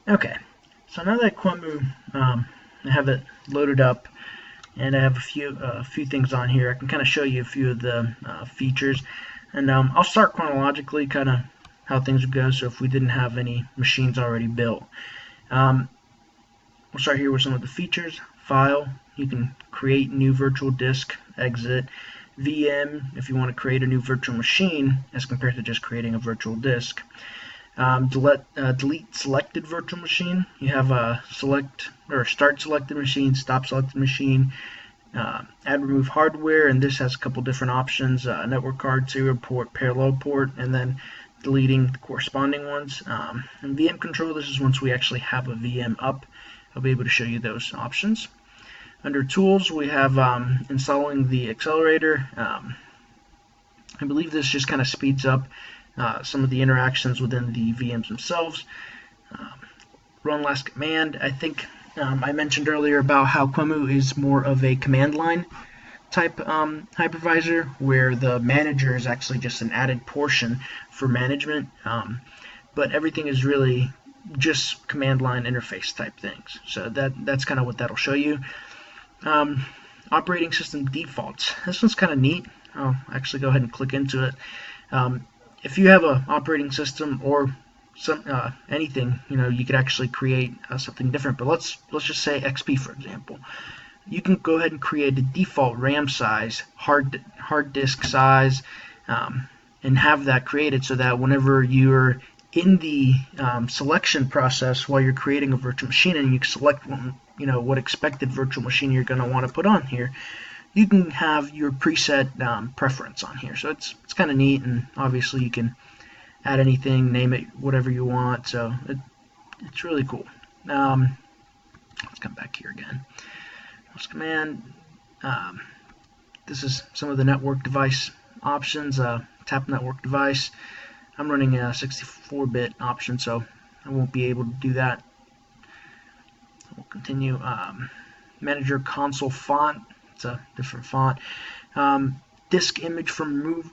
Okay, so now that Quemu, I have it loaded up, and I have a few things on here. I can kind of show you a few of the features, and I'll start chronologically, kind of how things would go. So if we didn't have any machines already built, we'll start here with some of the features. File, you can create new virtual disk, exit. VM, if you want to create a new virtual machine as compared to just creating a virtual disk. Delete selected virtual machine. You have a select or start selected machine, stop selected machine, add remove hardware, and this has a couple different options: network card, serial port, parallel port, and then deleting the corresponding ones. And VM control, this is once we actually have a VM up. I'll be able to show you those options. Under tools, we have installing the accelerator. I believe this just kind of speeds up some of the interactions within the VMs themselves. Run last command. I think I mentioned earlier about how Quemu is more of a command line type hypervisor, where the manager is actually just an added portion for management, but everything is really just command line interface type things. So that's kind of what that'll show you. Operating system defaults. This one's kind of neat. I'll actually go ahead and click into it. If you have an operating system or anything, you could actually create something different. But let's just say XP, for example. You can go ahead and create a default RAM size, hard disk size, and have that created so that whenever you're in the selection process while you're creating a virtual machine and you select what expected virtual machine you're going to want to put on here, you can have your preset preference on here. So it's kind of neat, and obviously you can add anything, name it whatever you want. So it's really cool. Let's come back here again. Last command. This is some of the network device options. Tap network device. I'm running a 64-bit option, so I won't be able to do that. We'll continue. Manager console font. It's a different font. Disk image from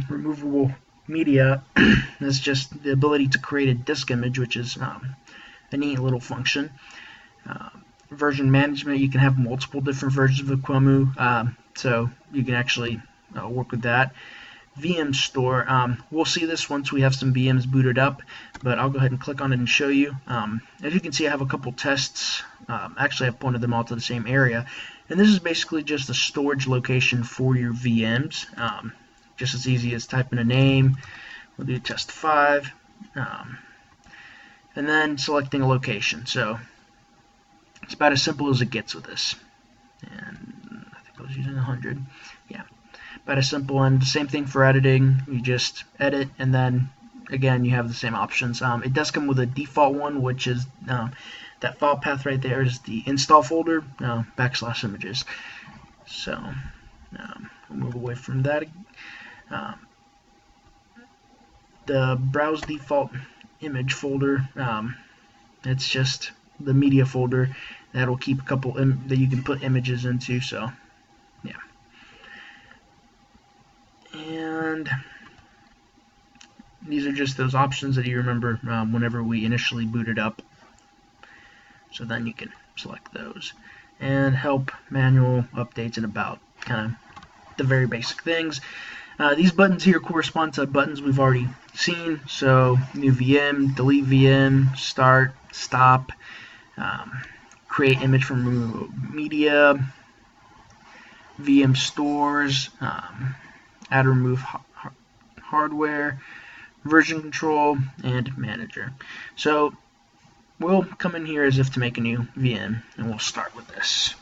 removable media. That's just the ability to create a disk image, which is a neat little function. Version management. You can have multiple different versions of Quemu, so you can actually work with that. VM store. We'll see this once we have some VMs booted up, but I'll go ahead and click on it and show you. As you can see, I have a couple tests. Actually, I've pointed them all to the same area, and this is basically just a storage location for your VMs. Just as easy as typing a name. We'll do test 5, and then selecting a location. So it's about as simple as it gets with this. And I think I was using 100. Yeah. About as simple, and the same thing for editing. You just edit, and then again you have the same options. It does come with a default one, which is that file path right there is the install folder, /images. So we'll move away from that. The browse default image folder, it's just the media folder that'll keep a couple that you can put images into. So yeah. And these are just those options that you remember whenever we initially booted up. So then you can select those. And help, manual, updates, and about, kind of the very basic things. These buttons here correspond to buttons we've already seen. So new VM, delete VM, start, stop, create image from media, VM stores, add or remove hardware, version control, and manager. So we'll come in here as if to make a new VM, and we'll start with this.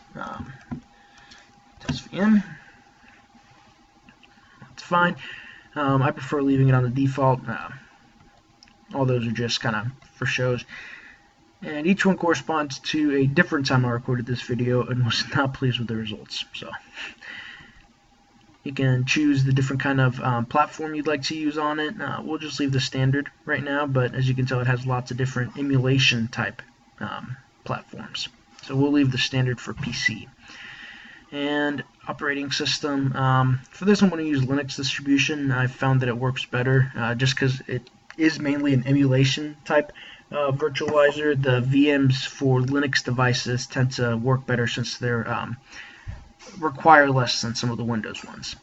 Test VM. That's fine. I prefer leaving it on the default. All those are just kind of for shows. And each one corresponds to a different time I recorded this video and was not pleased with the results. So you can choose the different kind of platform you'd like to use on it. We'll just leave the standard right now, but as you can tell, it has lots of different emulation type platforms. So we'll leave the standard for PC. And operating system. For this, I'm going to use Linux distribution. I found that it works better just because it is mainly an emulation type virtualizer, the VMs for Linux devices tend to work better since they're require less than some of the Windows ones.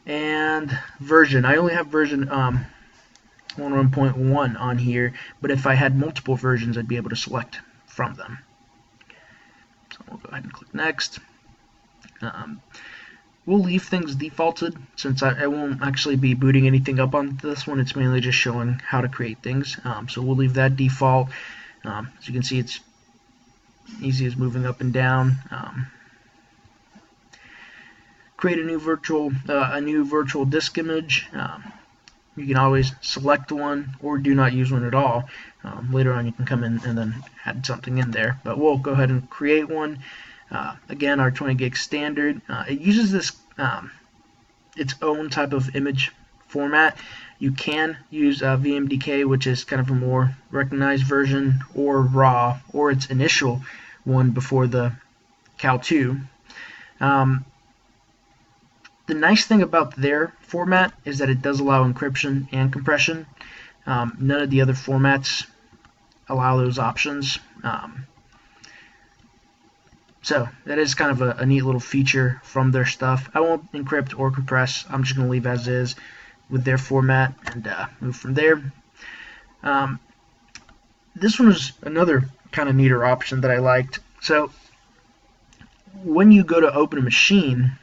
And version, I only have version 1.1 on here, but if I had multiple versions, I'd be able to select from them. So we'll go ahead and click next. We'll leave things defaulted since I won't actually be booting anything up on this one. It's mainly just showing how to create things. So we'll leave that default. As you can see, it's easy as moving up and down. Create a new virtual disk image. You can always select one or do not use one at all. Later on, you can come in and then add something in there. But we'll go ahead and create one. Again, our 20 gig standard. It uses this its own type of image format. You can use VMDK, which is kind of a more recognized version, or RAW, or its initial one before the Cal2. The nice thing about their format is that it does allow encryption and compression. None of the other formats allow those options. So that is kind of a neat little feature from their stuff. I won't encrypt or compress. I'm just going to leave as is with their format and move from there. This one is another kind of neater option that I liked. So when you go to open a machine,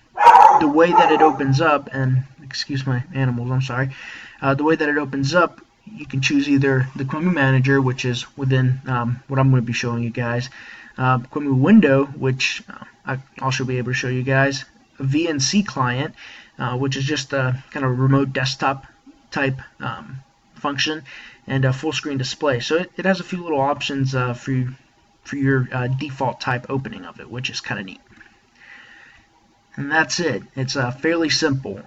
the way that it opens up, and excuse my animals, I'm sorry, the way that it opens up, you can choose either the Quemu manager, which is within what I'm going to be showing you guys, Quemu window, which I'll also be able to show you guys, a VNC client, which is just a kind of remote desktop type function, and a full screen display. So it has a few little options for your default type opening of it, which is kind of neat. And that's it. It's fairly simple,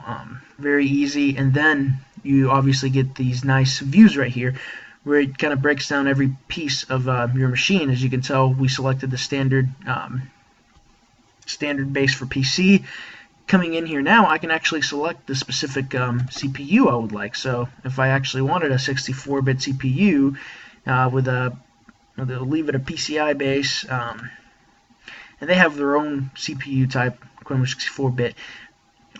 very easy, and then you obviously get these nice views right here where it kind of breaks down every piece of your machine. As you can tell, we selected the standard base for PC. Coming in here now, I can actually select the specific CPU I would like. So if I actually wanted a 64-bit CPU they'll leave it a PCI base, and they have their own CPU type, Quemu 64-bit.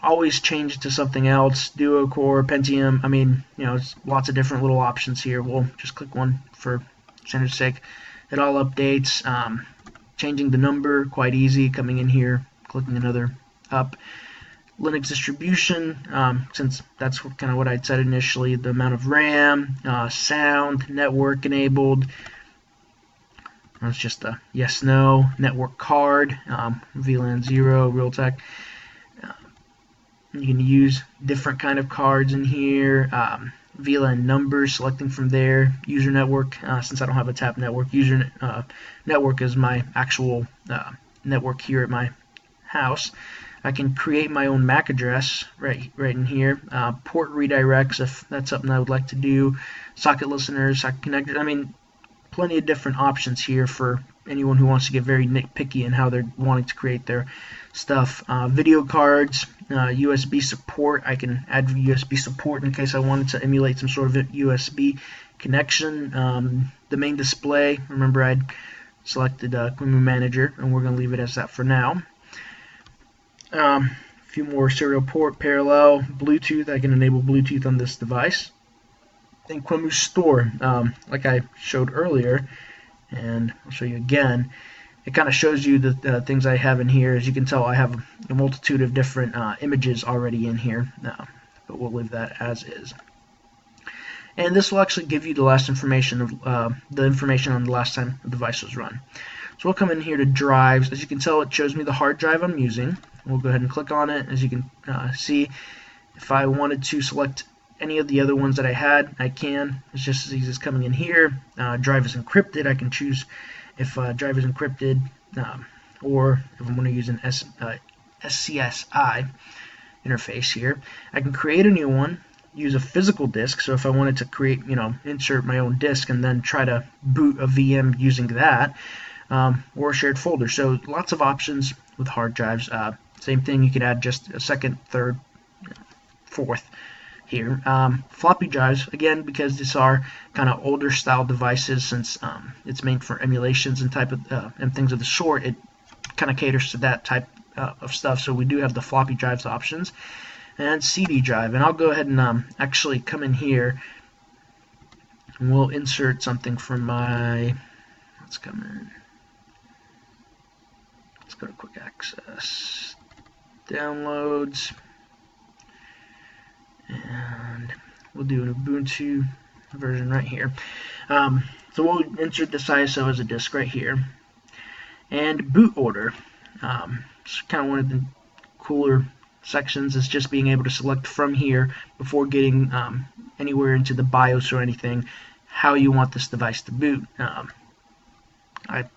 Always change it to something else, duo core, Pentium. I mean, it's lots of different little options here. We'll just click one for standard's sake. It all updates. Changing the number, quite easy. Coming in here, clicking another up. Linux distribution, since that's kind of what I'd said initially. The amount of RAM, sound, network enabled. That's just a yes/no. Network card, VLAN 0, Realtek. You can use different kind of cards in here. VLAN numbers, selecting from there. User network, since I don't have a tap network. User network is my actual network here at my house. I can create my own MAC address right in here. Port redirects, if that's something I would like to do. Socket listeners, socket connectors. I mean, plenty of different options here for anyone who wants to get very nitpicky in how they're wanting to create their stuff. Video cards, USB support. I can add USB support in case I wanted to emulate some sort of USB connection. The main display, remember I'd selected Quemu Manager, and we're going to leave it as that for now. A few more serial port, parallel, Bluetooth. I can enable Bluetooth on this device. And Quemu Store, like I showed earlier, and I'll show you again. It kind of shows you the things I have in here. As you can tell, I have a multitude of different images already in here, but we'll leave that as is. And this will actually give you the last information of the information on the last time the device was run. So we'll come in here to drives. As you can tell, it shows me the hard drive I'm using. We'll go ahead and click on it. As you can see, if I wanted to select any of the other ones that I had, I can. It's just as easy as coming in here. Drive is encrypted. I can choose if drive is encrypted, or if I'm going to use an SCSI interface here. I can create a new one, use a physical disk. So if I wanted to create, insert my own disk and then try to boot a VM using that, or a shared folder. So lots of options with hard drives. Same thing, you can add just a second, third, fourth here. Floppy drives, again, because these are kind of older style devices, since it's made for emulations and and things of the sort. It kind of caters to that type of stuff. So we do have the floppy drives options and CD drive. And I'll go ahead and actually come in here and we'll insert something from my. Let's come in. Let's go to quick access, downloads, and we'll do an Ubuntu version right here. So we'll insert this ISO as a disk right here. And boot order. It's kind of one of the cooler sections, is just being able to select from here before getting anywhere into the BIOS or anything how you want this device to boot.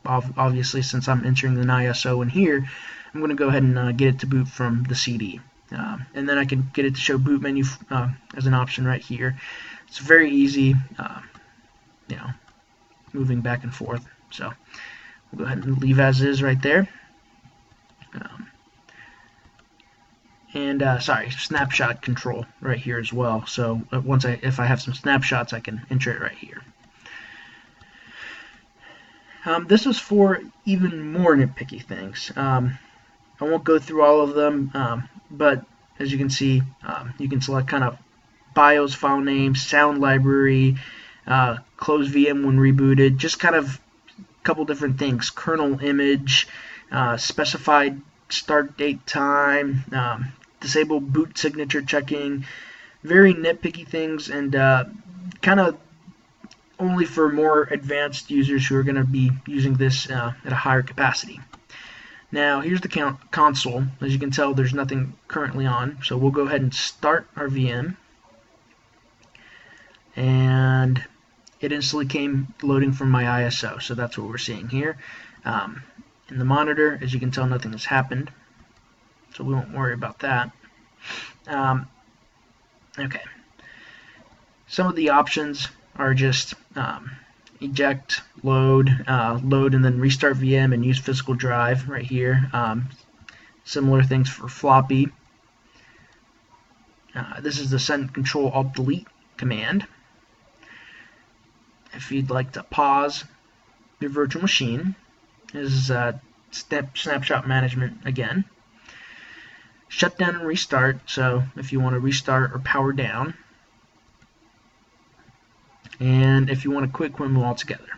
Obviously, since I'm entering an ISO in here, I'm going to go ahead and get it to boot from the CD. And then I can get it to show boot menu as an option right here. It's very easy, moving back and forth. So we'll go ahead and leave as is right there. Sorry, snapshot control right here as well. So if I have some snapshots, I can enter it right here. This is for even more nitpicky things. I won't go through all of them, but as you can see, you can select kind of BIOS file name, sound library, close VM when rebooted, just kind of a couple different things. Kernel image, specified start date time, disable boot signature checking, very nitpicky things, and kind of only for more advanced users who are going to be using this at a higher capacity. Now here's the console. As you can tell, there's nothing currently on, so we'll go ahead and start our VM, and it instantly came loading from my ISO, so that's what we're seeing here. In the monitor, as you can tell, nothing has happened, so we won't worry about that. Okay. Some of the options are just eject, load, and then restart VM and use physical drive right here. Similar things for floppy. This is the send control alt delete command. If you'd like to pause your virtual machine, this is snapshot management again. Shut down and restart, so if you want to restart or power down. And if you want to quit Quemu altogether,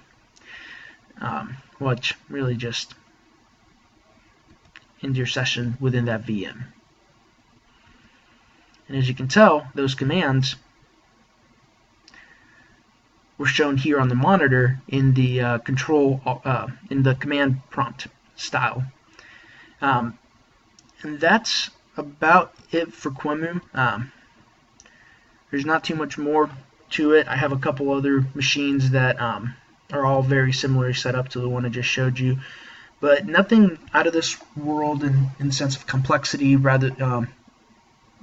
which really just ends your session within that VM. And as you can tell, those commands were shown here on the monitor in the in the command prompt style. And that's about it for Quemu. There's not too much more to it. I have a couple other machines that are all very similarly set up to the one I just showed you, but nothing out of this world in the sense of complexity. Rather,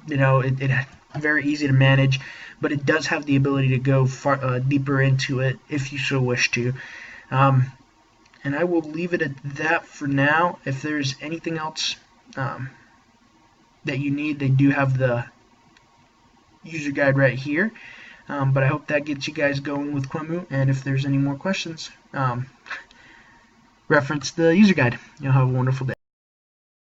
it's very easy to manage, but it does have the ability to go far deeper into it if you so wish to. And I will leave it at that for now. If there's anything else that you need, they do have the user guide right here. But I hope that gets you guys going with Quemu, and if there's any more questions, reference the user guide. You'll have a wonderful day.